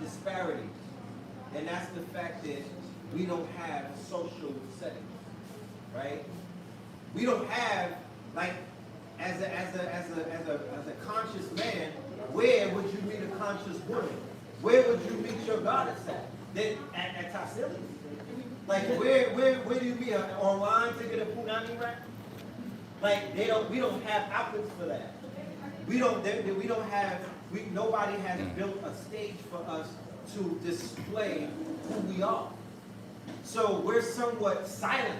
disparity, and that's the fact that we don't have social settings, right? We don't have, like, as a conscious man, where would you meet a conscious woman? Where would you meet your goddess at? Then at Tassili. Like, where do you meet her? Online to get a punani rack? Like, we don't have outlets for that. Nobody has built a stage for us to display who we are. So we're somewhat silent.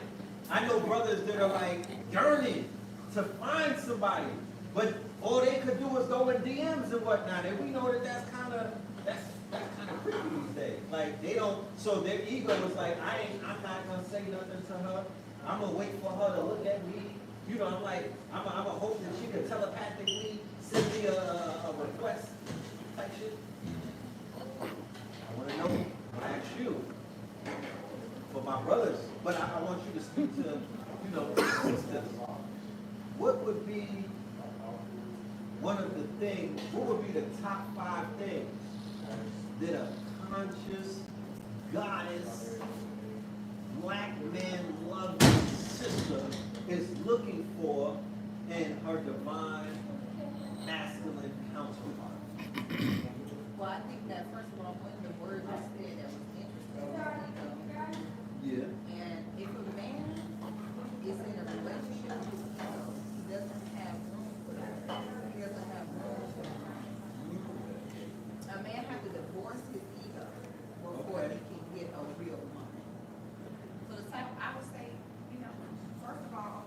I know brothers that are like yearning to find somebody, but all they could do is go in DMs and whatnot, and we know that that's kind of creepy these days. Like, they don't. So their ego is like, I'm not gonna say nothing to her. I'm gonna wait for her to look at me. You know, I'm like, I'm gonna hope that she can telepathically send me a request type shit. I want to know. I ask you for my brothers, but I want you to speak to, you know, sisters. What would be one of the things? What would be the top 5 things that a conscious, goddess, black man loving sister is looking for in her divine masculine counterpart? Well, I think that first of all, when the word was said, that was interesting. Yeah. And if a man is in a relationship with ego, he doesn't have room for that. He doesn't have room for that. A man has to divorce his ego before he can get a real woman. So the type, I would say, you know, first of all,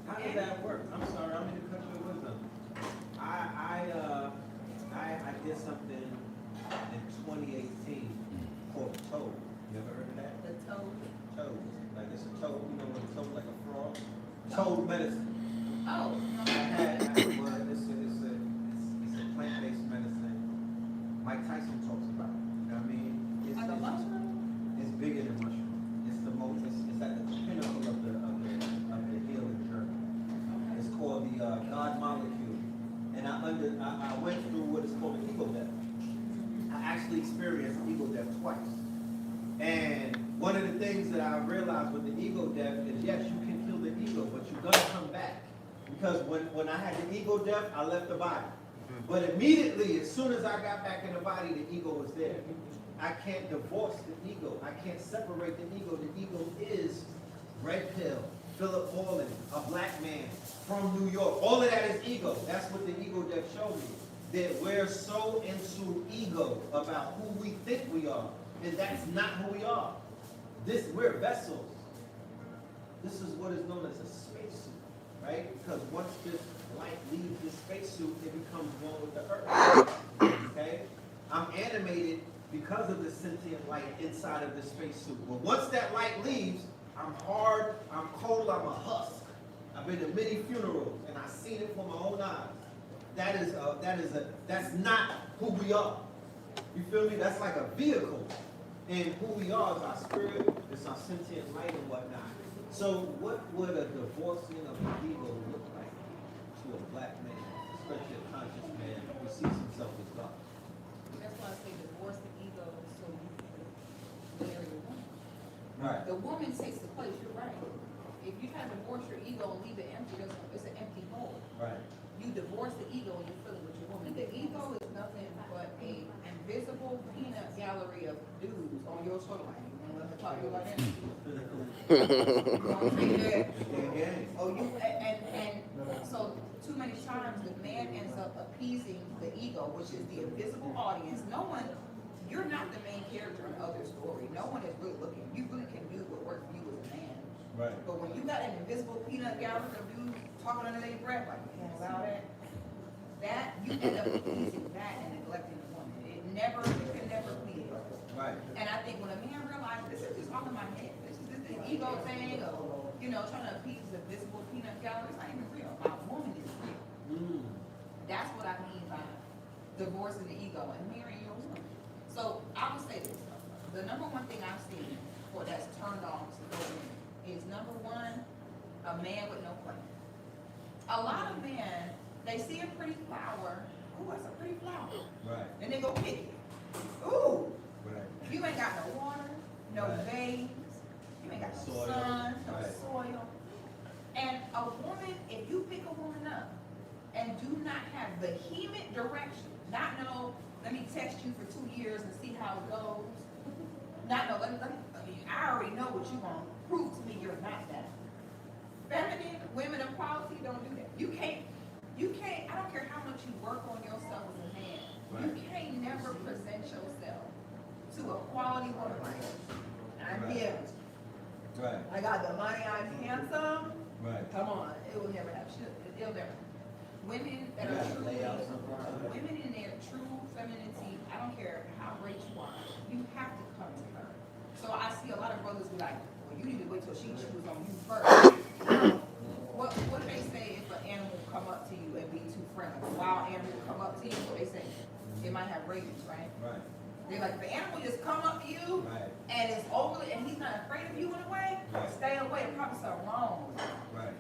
How does that work? I'm sorry, I'm going to cut your wisdom. I did something in 2018 called toad. You ever heard of that? the toad. Toad. Like, it's a toad, you know, when a toad like a frog. Toad medicine. Oh, no, It's a plant-based medicine. Mike Tyson talks about it. You know what I mean? like a mushroom? It's bigger than mushroom. It's the most. It's at the pinnacle of the healing journey. It's called the God molecule, and I went through what is called an ego death. I actually experienced ego death twice, and one of the things that I realized with the ego death is, yes, you can kill the ego, but you're gonna come back, because when I had the ego death, I left the body, but immediately, as soon as I got back in the body, the ego was there. I can't divorce the ego. I can't separate the ego. The ego is Red Pill, Philip Morland, a black man from New York. All of that is ego. That's what the ego death showed me. That we're so into ego about who we think we are. And that's not who we are. We're vessels. This is what is known as a spacesuit, right? Because once this light leaves this spacesuit, it becomes one with the earth. Okay? I'm animated because of the sentient light inside of the spacesuit. But once that light leaves, I'm hard, I'm cold, I'm a husk. I've been to many funerals and I've seen it with my own eyes. That's not who we are. You feel me? That's like a vehicle. And who we are is our spirit, it's our sentient light and whatnot. So what would a divorcing of the ego look like to a black man, especially a conscious man who sees himself as God? That's why I say divorce the ego so you can marry a woman. Right. The woman takes the place, you're right. If you try to divorce your ego and leave it empty, it's an empty hole. Right. You divorce the ego and you fill it with your woman. The ego is nothing but a invisible peanut gallery of dudes on your shoreline. You want to talk to you about that? Oh, and so too many times the man ends up appeasing the ego, which is the invisible audience. You're not the main character in other story. No one is really looking. You really can do what works for you as a man. Right. But when you got an invisible peanut gallery of dudes talking under their breath, like, you can't allow that, you end up appeasing that and neglecting the woman. You can never please her. Right. And I think when a man realizes this is just all in my head, this is just an ego thing of, trying to appease the visible peanut gallery, it's not even real. My woman is real. That's what I mean by divorcing the ego and marrying your woman. So I would say this, the number one thing I've seen that's turned on to those women is number one, a man with no plan. A lot of men, they see a pretty flower, ooh, that's a pretty flower. Right. And they go pick it. Ooh, You ain't got no water, no Right. veins, you ain't got no Soil. sun, no Right. soil. And a woman, if you pick a woman up and do not have vehement direction, not know, let me test you for 2 years and see how it goes. Not know, I already know what you're gonna prove to me you're not that. Feminine women of quality don't do that. You can't, I don't care how much you work on yourself as a man, you can't never present yourself to a quality woman like this. I'm Right. here. Right. I got the money, I'm handsome. Right. Come on, it will never have shit. It'll never. Women that You are gotta truly, lay out something. women in their true femininity, I don't care how great you are, you have to come to her. So I see a lot of brothers be like, well, you need to wait till she chews on you first. What do they say if an animal come up to you and be too friendly? A wild animal come up to you, what they say? It might have rabies, right? Right. They're like, if the animal just come up to you Right. and is overly, and he's not afraid of you in a way, Right. stay away. There's probably something wrong. Right.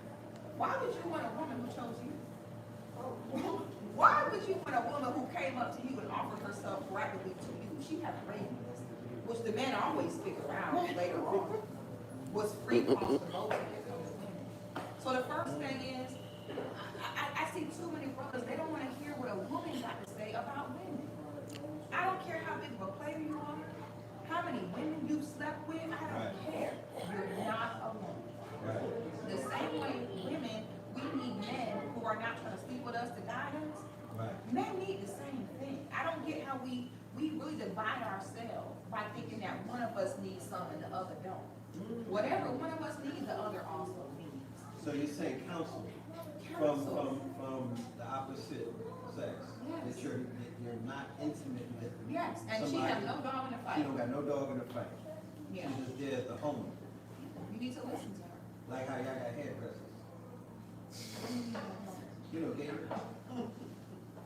Why would you want a woman who chose you? Why would you want a woman who came up to you and offered herself rapidly to you? She had rabies, which the men always figure out later on was free cost of voting when it comes to women. So the first thing is, I see too many brothers, they don't want to hear what a woman got to say about women. I don't care how big of a player you are, how many women you slept with, I don't care. You're not a woman. Right. The same way women, we need men who are not trying to sleep with us to guide us. Right. Men need the same thing. I don't get how we really divide ourselves by thinking that one of us needs some and the other don't. Whatever one of us needs, the other also needs. So you say counsel Counsel. from the opposite sex. Yes. That you're not intimate with. Yes, and she somebody. has no dog in the She fight. don't got no dog in the fight. Yeah, She's just there as the home. you need to listen to her. Like how y'all got hairdressers. You know, gay.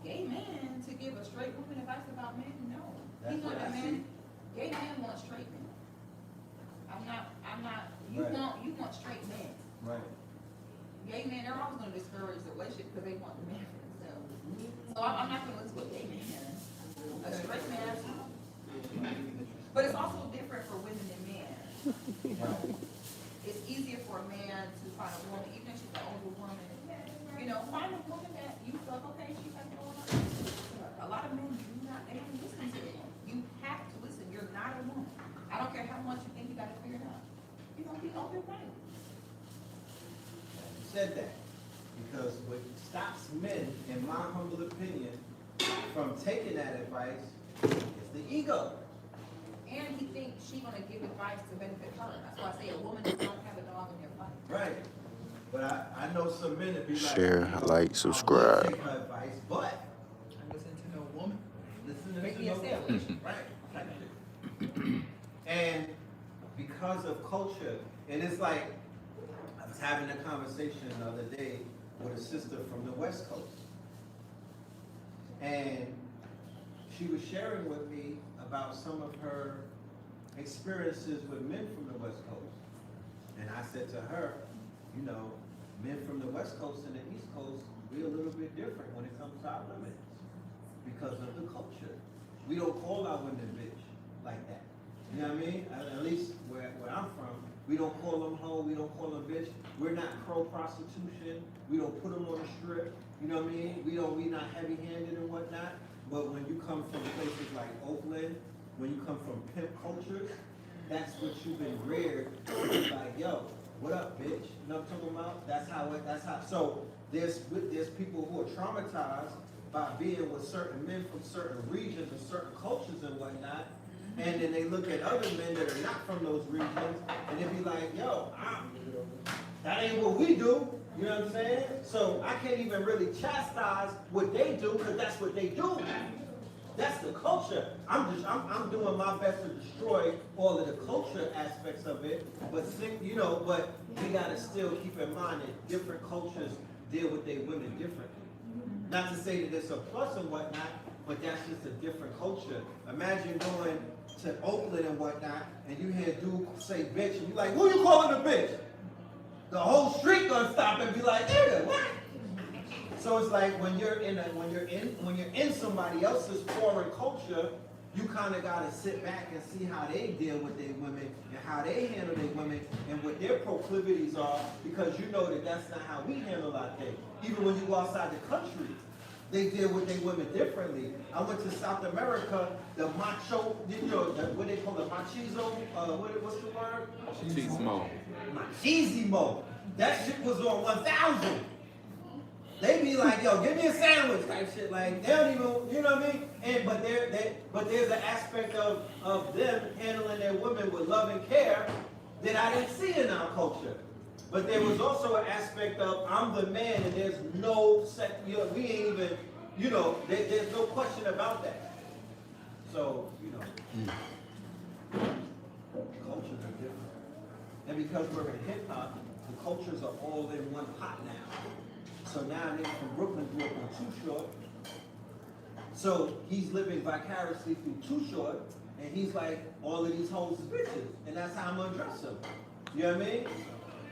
Gay man to give a straight woman advice about men, no. That's He's not what a I man. see. Gay men want straight men. I'm not, Right. you want straight men. Right. Gay men, they're always gonna discourage the relationship because they want the man for themselves. So I'm not gonna listen to a gay man. A straight man, absolutely. But it's also different for women and men. Right. It's easier for a man to find a woman, even if she's an older woman. You know, find a woman that you feel like, okay, she's like, a lot of men do not, they don't listen to a woman. You have to listen. You're not a woman. I don't care how much you think you got it figured out. You're gonna be open right. You said that because what stops men, in my humble opinion, from taking that advice is the ego. And he thinks she's gonna give advice to benefit her. That's why I say a woman does not have a dog in their fight. Right. But I know some men that be like, Share, you know, like, I subscribe. will take her advice, but I listen to no woman. listen Make to me no a sandwich. woman. Right. And because of culture, and it's like, I was having a conversation the other day with a sister from the West Coast. And she was sharing with me about some of her experiences with men from the West Coast. And I said to her, you know, men from the West Coast and the East Coast, we're a little bit different when it comes to our women because of the culture. We don't call our women bitch like that. You know what I mean? At least where I'm from, we don't call them hoe, we don't call them bitch. We're not pro-prostitution. We don't put them on the strip. You know what I mean? We not heavy-handed and whatnot. But when you come from places like Oakland, when you come from pimp cultures, that's what you've been reared to be like, yo, what up, bitch? You know what I'm talking about? That's how. So there's people who are traumatized by being with certain men from certain regions and certain cultures and whatnot. And then they look at other men that are not from those regions, and they be like, yo, that ain't what we do. You know what I'm saying? So I can't even really chastise what they do, because that's what they do. That's the culture. I'm doing my best to destroy all of the culture aspects of it, but we gotta still keep in mind that different cultures deal with their women differently. Not to say that it's a plus and whatnot, but that's just a different culture. Imagine going to Oakland and whatnot, and you hear a dude say bitch, and you like, who you calling a bitch? The whole street gonna stop and be like, nigga, what? So it's like when you're in somebody else's foreign culture, you kind of got to sit back and see how they deal with their women and how they handle their women and what their proclivities are, because you know that that's not how we handle our things. Even when you go outside the country, they deal with their women differently. I went to South America, the macho, you know, what they call the machismo, what's the word? Machismo. Machismo. That shit was on 1,000. They be like, yo, give me a sandwich type shit. Like, they don't even, you know what I mean? And but there's an aspect of them handling their women with love and care that I didn't see in our culture. But there was also an aspect of I'm the man and there's no we ain't even, you know, there's no question about that. So, you know, cultures are different. And because we're in hip hop, the cultures are all in one pot now. So now a nigga from Brooklyn grew up on Too Short. So he's living vicariously through Too Short, and he's like, all of these hoes is bitches, and that's how I'm gonna dress them. You know what I mean?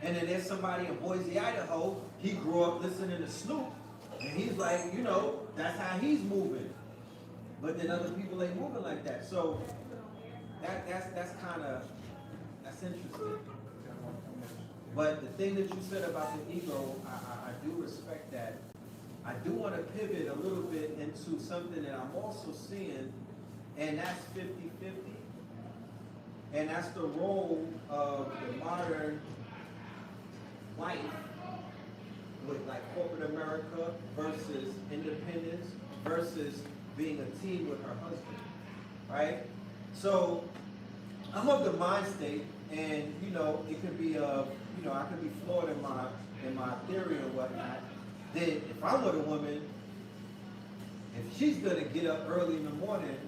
And then there's somebody in Boise, Idaho, he grew up listening to Snoop, and he's like, you know, that's how he's moving. But then other people ain't moving like that. So that's kind of, that's interesting. But the thing that you said about the ego, I do respect that. I do want to pivot a little bit into something that I'm also seeing, and that's 50-50. And that's the role of the modern wife with like corporate America versus independence versus being a team with her husband, right? So I'm of the mind state, and you know, it could be you know, I could be flawed in my theory or whatnot. Then if I'm with a woman, if she's gonna get up early in the morning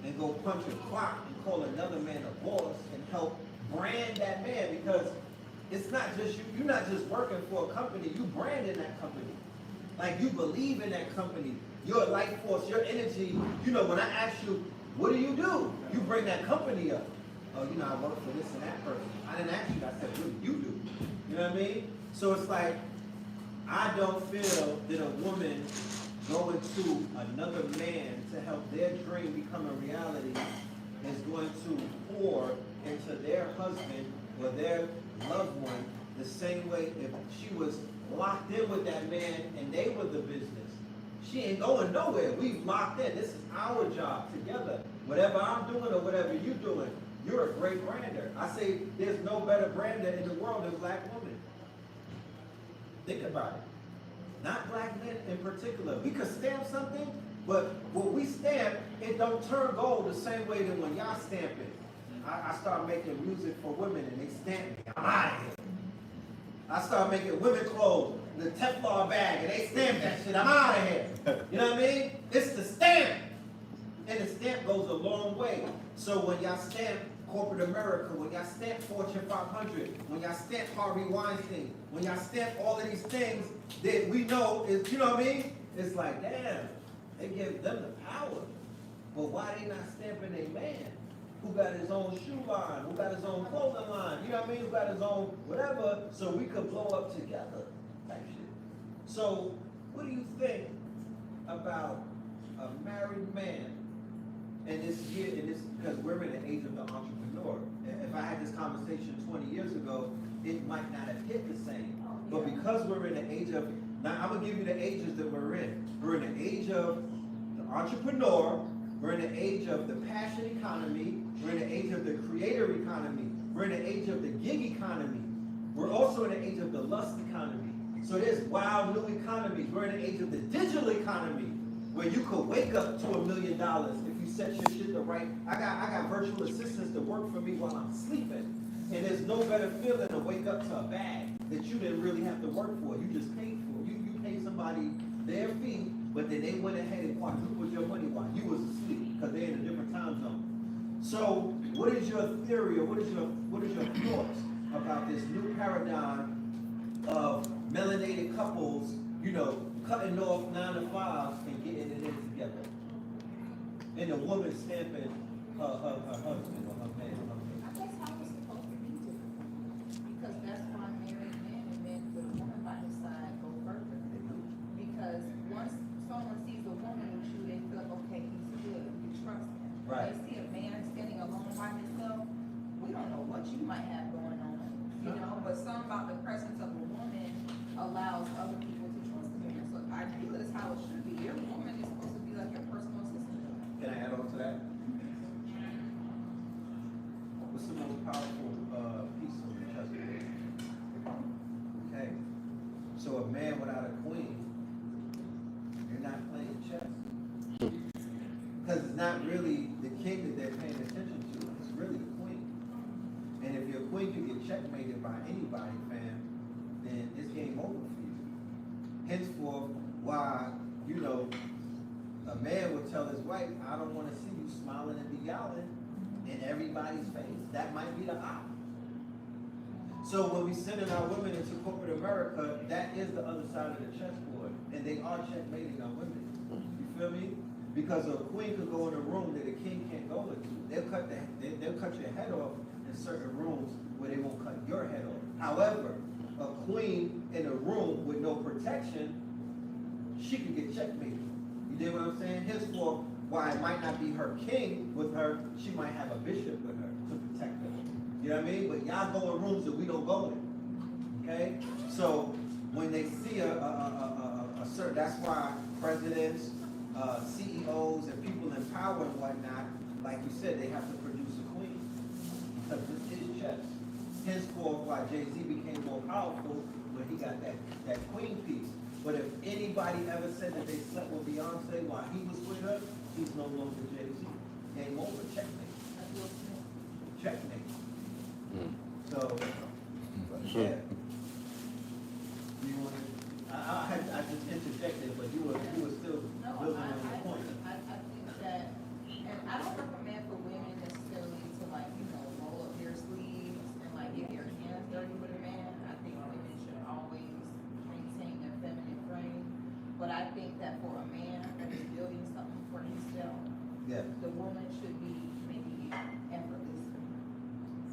and go punch a clock and call another man a boss and help brand that man, because it's not just you, you're not just working for a company, you brand in that company. Like you believe in that company, your life force, your energy. You know, when I ask you, what do? You bring that company up. Oh, you know, I work for this and that person. I didn't ask you, I said, what do you do? You know what I mean? So it's like, I don't feel that a woman going to another man to help their dream become a reality is going to pour into their husband or their loved one the same way if she was locked in with that man and they were the business. She ain't going nowhere. We've locked in. This is our job together. Whatever I'm doing or whatever you're doing, you're a great brander. I say there's no better brander in the world than black women. Think about it. Not black men in particular. We could stamp something, but what we stamp, it don't turn gold the same way that when y'all stamp it. I start making music for women and they stamp me. I'm out of here. I start making women clothes, the Teflon bag, and they stamp that shit. I'm out of here. You know what I mean? It's the stamp. And the stamp goes a long way. So when y'all stamp corporate America, when y'all stamp Fortune 500, when y'all stamp Harvey Weinstein, when y'all stamp all of these things that we know is, you know what I mean? It's like, damn, they give them the power. But why they not stamping a man who got his own shoe line, who got his own clothing line, you know what I mean? Who got his own whatever, so we could blow up together type shit. So what do you think about a married man? And this year, because we're in the age of the entrepreneur. If I had this conversation 20 years ago, it might not have hit the same. But because we're in the age of, now I'm gonna give you the ages that we're in. We're in the age of the entrepreneur, we're in the age of the passion economy, we're in the age of the creator economy, we're in the age of the gig economy. We're also in the age of the lust economy. So there's wild new economies. We're in the age of the digital economy, where you could wake up to $1 million if you set your shit to right. I got virtual assistants that work for me while I'm sleeping. And there's no better feeling to wake up to a bag that you didn't really have to work for. You just paid for. You paid somebody their fee, but then they went ahead and quadrupled your money while you was asleep because they're in a different time zone. So what is your theory or what is your thoughts about this new paradigm of melanated couples, you know, cutting off 9 to 5 and getting it in together? And the woman stamping her husband or her man. I guess how it's supposed to be different. Because that's why married men and men with a woman by his side go further. Because once someone sees a woman with you, they feel, okay, he's good, you trust him. Right. When they see a man standing alone by himself, we don't know what you might have going on, you know, but something about the presence of a woman allows other people to trust the man. So I feel that's how it should be. Your woman is supposed to be like your personal assistant. Can I add on to that? What's the most powerful piece of the chessboard? Okay. So a man without a queen, you're not playing chess. Because it's not really the king that they're paying attention to, it's really the queen. And if your queen can get checkmated by anybody, fam, then it's game over for you. Henceforth, why, you know, a man would tell his wife, I don't want to see you smiling and beguiling in everybody's face. That might be the op. So when we sending our women into corporate America, that is the other side of the chessboard. And they are checkmating our women. You feel me? Because a queen could go in a room that a king can't go into. They'll cut your head off in certain rooms where they won't cut your head off. However, a queen in a room with no protection, she could get checkmated. You dig what I'm saying? Henceforth, why it might not be her king with her, she might have a bishop with her to protect her. You know what I mean? But y'all go in rooms that we don't go in. Okay? So when they see a certain, that's why presidents, CEOs, and people in power and whatnot, like you said, they have to produce a queen. Because this is chess. Henceforth, why Jay-Z became more powerful when he got that queen piece. But if anybody ever said that they slept with Beyonce while he was with her, he's no longer Jay-Z. Game over. Checkmate. Checkmate. So, yeah. You want to, I just interjected, but you were still No, building on the point. I think that, and I don't recommend for women necessarily to like, you know, roll up their sleeves and like get their hands dirty with a man. I think women should always maintain their feminine frame. But I think that for a man that is building something for himself, Yeah. the woman should be maybe effortless.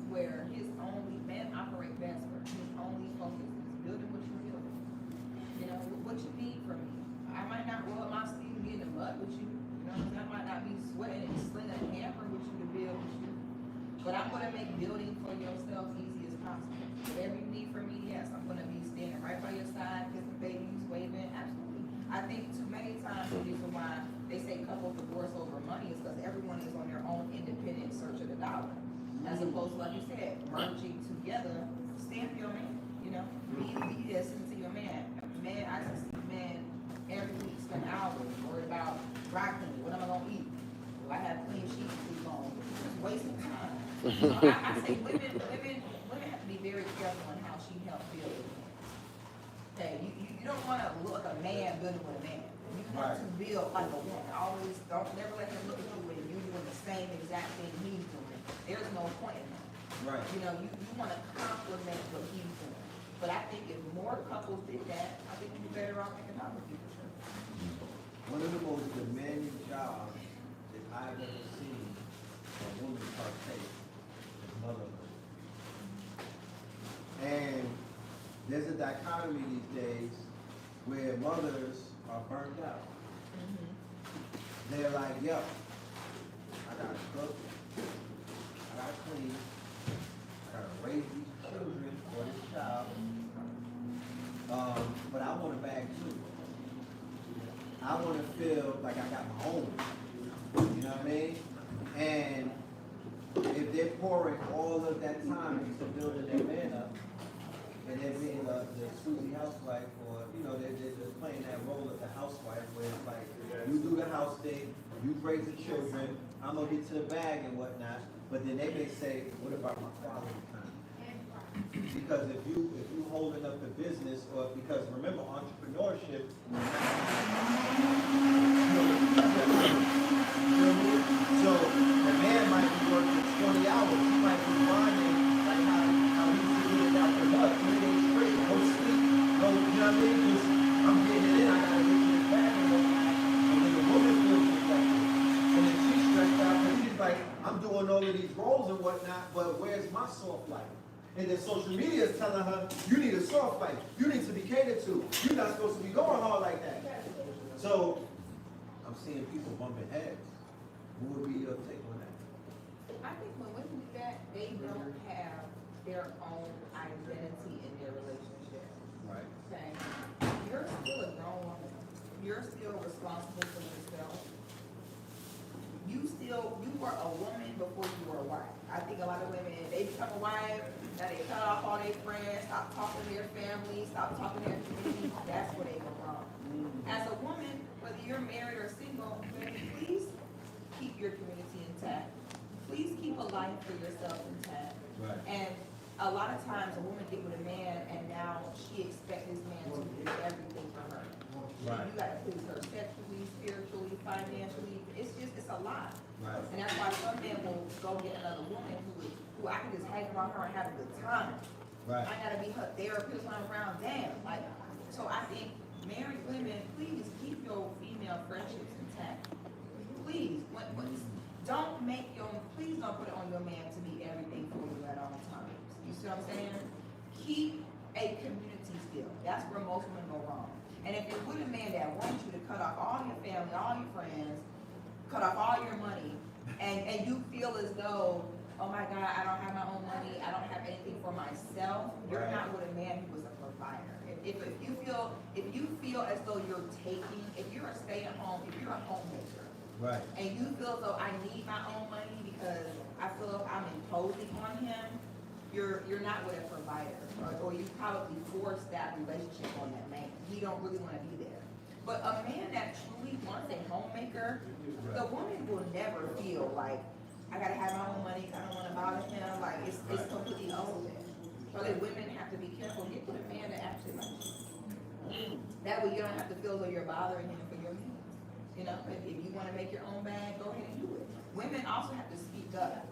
Where his only, men operate best where his only focus is building what you're building. You know, what you need from me. I might not roll up my sleeve and be in the mud with you. You know what I'm saying? I might not be sweating and slinging a hammer with you to build with you. But I'm gonna make building for yourself easy as possible. Whatever you need from me, yes, I'm gonna be standing right by your side, kissing babies, waving, absolutely. I think too many times the reason why they say couples divorce over money is because everyone is on their own independent search of the dollar. As opposed to, like you said, merging together, stand for your man, you know? Be listen to your man. Man, I just see men every week spend hours worried about dry cleaning. What am I gonna eat? Do I have clean sheets to sleep on? Just wasting time. So I say women have to be very careful on how she helps build a man. Okay, you don't wanna look a man building with a man. You want to build like a woman. Always never let him look at you when you're doing the same exact thing he's doing. There's no point in that. Right. You know, you want to complement what he's doing. But I think if more couples did that, I think we'd be better off economically for sure. One of the most demanding jobs that I've ever seen a woman partake is motherhood. And there's a dichotomy these days where mothers are burnt out. They're like, yo, I gotta cook, I gotta clean, I gotta raise these children or this child, but I want a bag too. I want to feel like I got my own. You know what I mean? And if they're pouring all of that time into building their man up, and they're being the Susie housewife, or you know, they're just playing that role of the housewife, where it's like you do the house thing, you raise the children, I'm gonna get to the bag and whatnot. But then they may say, what about my quality time? Because if you holding up the business, or because remember entrepreneurship. So the man might be working 20 hours. He might be grinding like how he did it out the mud, 3 days straight, no sleep, no, you know what I mean? Just I'm getting it in, I gotta get this back and whatnot. And then the woman feels reflected. And then she's stressed out because she's like, I'm doing all of these roles and whatnot, but where's my soft life? And then social media is telling her, you need a soft life. You need to be catered to. You're not supposed to be going hard like that. So I'm seeing people bumping heads. What would be your take on think when women do that, they don't have their own identity in their relationship. Right. Okay? You're still a grown woman. You're still responsible for yourself. You were a woman before you were a wife. I think a lot of women, they become a wife, now they cut off all their friends, stop talking to their family, stop talking to their community. That's where they go wrong. As a woman, whether you're married or single, women, please keep your community intact. Please keep a life for yourself intact. Right. And a lot of times a woman get with a man and now she expects this man to do everything for her. Right. You gotta please her sexually, spiritually, financially. It's a lot. Right. And that's why some men will go get another woman who I can just hang around her and have a good time. Right. I gotta be her therapist when I'm around them. Like, so I think married women, please keep your female friendships intact. Please, please don't put it on your man to be everything for you at all times. You see what I'm saying? Keep a community still. That's where most women go wrong. And if you're with a man that wants you to cut off all your family, all your friends, cut off all your money, and you feel as though, oh my God, I don't have my own money, I don't have anything for myself, you're not with a man who was a provider. If you feel as though you're taking, if you're a stay-at-home, if you're a homemaker, Right. and you feel as though I need my own money because I feel I'm imposing on him, you're not with a provider, or you probably force that relationship on that man. He don't really want to be there. But a man that truly wants a homemaker, the woman will never feel like, I gotta have my own money, I don't want to bother him, like it's completely over. So that women have to be careful, get with a man that actually likes you. That way you don't have to feel as though you're bothering him for your needs. You know, if you want to make your own bag, go ahead and do it. Women also have to speak up.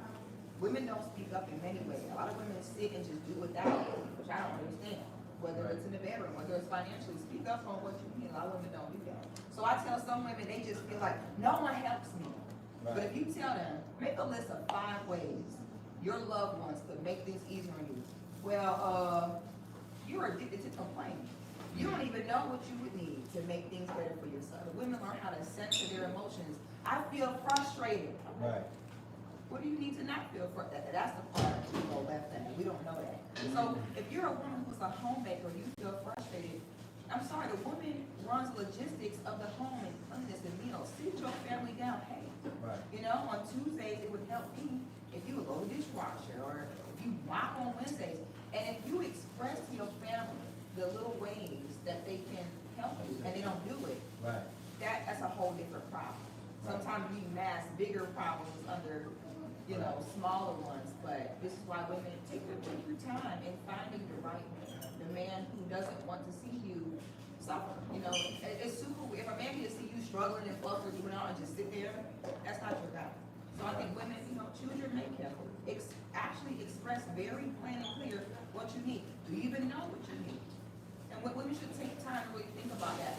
Women don't speak up in many ways. A lot of women sit and just do without it, which I don't understand. Whether it's in the bedroom, whether it's financially, speak up on what you need. A lot of women don't do that. So I tell some women, they just feel like, no one helps me. But if you tell them, make a list of 5 ways your loved ones could make things easier on you. Well, you're addicted to complaining. You don't even know what you would need to make things better for yourself. Women learn how to censor their emotions. I feel frustrated. Right. What do you need to not feel frustrated? That's the part we go left at. We don't know that. So if you're a woman who's a homemaker, you feel frustrated. I'm sorry, the woman runs logistics of the home and cleanliness and meals. Sit your family down. Hey, Right. you know, on Tuesdays it would help me if you would go to the dishwasher or if you mop on Wednesdays. And if you express to your family the little ways that they can help you and they don't do it, Right. that's a whole different problem. Sometimes we mask bigger problems under, you know, smaller ones, but this is why women take your time in finding the right man, the man who doesn't want to see you suffer. You know, it's super weird. If a man can see you struggling and flustered, you know, and just sit there, that's not your guy. So I think women, you know, choose your mate carefully. Actually express very plain and clear what you need. Do you even know what you need? And women should take time to really think about that.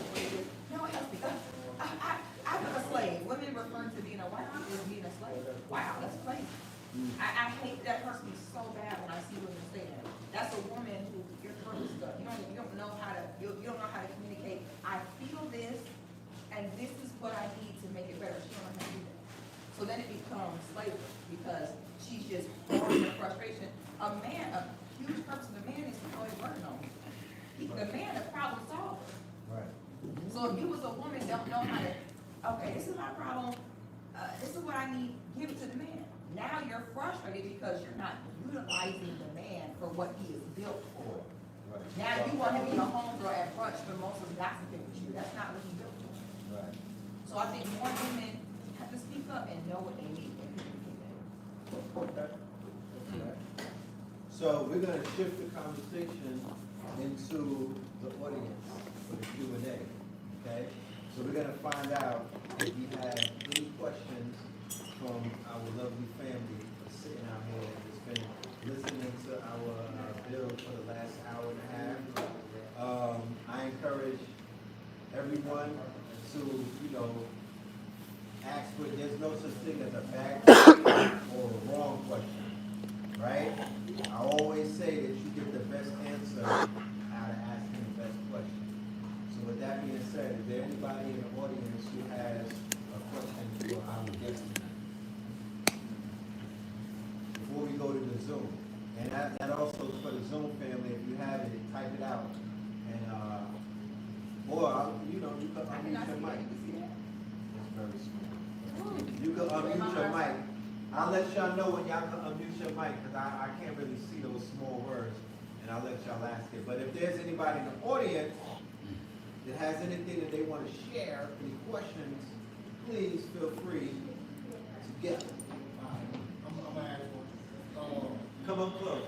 No, it has because I'm a slave. Women refer to being a wife as being a slave. Wow, that's crazy. I hate that person so bad when I see women say that. That's a woman who you're through stuff. You don't know how to communicate. I feel this, and this is what I need to make it better. She don't know how to do that. So then it becomes slavery because she's just pouring her frustration. A huge purpose of the man is to throw his burden on. The man, the problem solver. Right. So if you was a woman, don't know how to, okay, this is my problem, this is what I need, give it to the man. Now you're frustrated because you're not utilizing the man for what he is built for. Right. Now you want to be a homegirl at brunch for most of the gossiping with you. That's not what he built for. Right. So I think more women have to speak up and know what they need and communicate that. So we're gonna shift the conversation into the audience for the Q&A, okay? So we're gonna find out if you have any questions from our lovely family that's sitting out here that's been listening to our bill for the last hour and a half. I encourage everyone to, you know, ask for, there's no such thing as a bad question or a wrong question, right? I always say that you get the best answer out of asking the best question. So with that being said, is there anybody in the audience who has a question for our guest tonight? Zoom. And that also for the Zoom family, if you have it, type it out. And, or, you know, you can I unmute cannot your see mic. that. You can see that? It's very small. You can unmute your mic. I'll let y'all know when y'all can unmute your mic, because I can't really see those small words, and I'll let y'all ask it. But if there's anybody in the audience that has anything that they want to share, any questions, please feel free to get them. I'm gonna ask one. Come up close,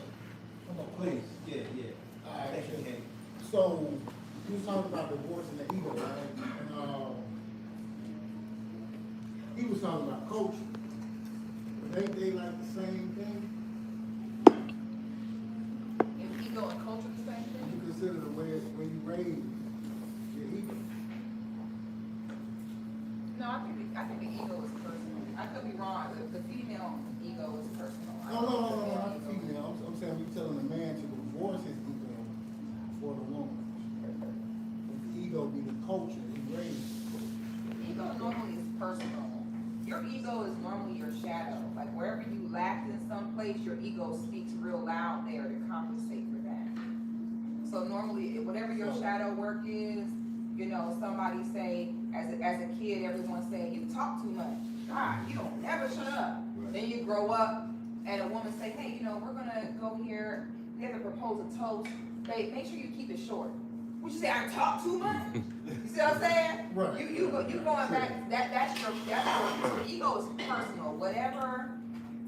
Come on, please. Yeah, yeah. Alright, Thank you, King. So, you was talking about divorcing the ego, right? And, he was talking about culture. But ain't they like the same thing? Is ego and culture the same thing? You consider the way you raise your ego. No, I think the ego is personal. I could be wrong. The female ego is personal. No, not the female. I'm saying we telling the man to divorce his ego for the woman. But the ego be the culture he raised. Ego normally is personal. Your ego is normally your shadow. Like wherever you lacked in some place, your ego speaks real loud there to compensate for that. So normally, whatever your shadow work is, you know, somebody say, as a kid, everyone say, you talk too much. God, you don't never shut up. Right. Then you grow up, and a woman say, hey, you know, we're gonna go here, we have to propose a toast. Babe, make sure you keep it short. Would you say I talk too much? You see what I'm saying? Right. You going back, that's your ego is personal. Whatever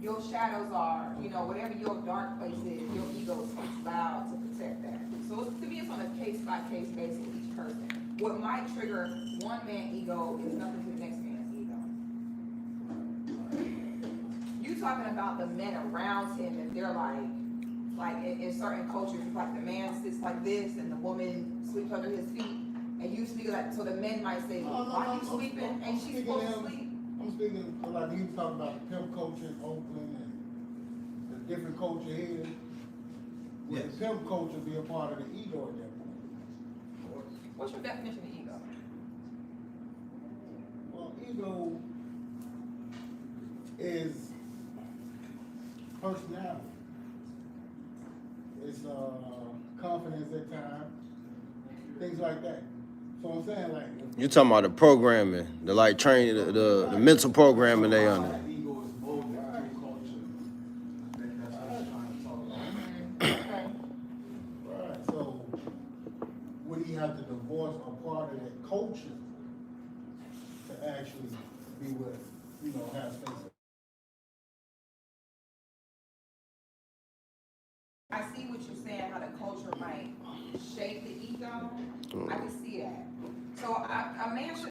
your shadows are, you know, whatever your dark place is, your ego speaks loud to protect that. So to me, it's on a case-by-case basis with each person. What might trigger one man's ego is nothing to the next man's ego. You talking about the men around him, if they're like in certain cultures, it's like the man sits like this and the woman sweeps under his feet, and you speak like, so the men might say, why you sweeping? Ain't she supposed to sleep? I'm speaking like you talking about the pimp culture in Oakland and the different culture here. Would Yes. the pimp culture be a part of the ego at that point? What's your definition of ego? Well, ego is personality. It's confidence at times, things like that. So I'm saying like You talking about the programming, the like training, the mental programming they under. Ego is molded through culture. I think that's what he's trying to talk about. Okay. right. So would he have to divorce a part of that culture to actually be with, you know, have space? I see what you're saying, how the culture might shape the ego. I can see that. So a man should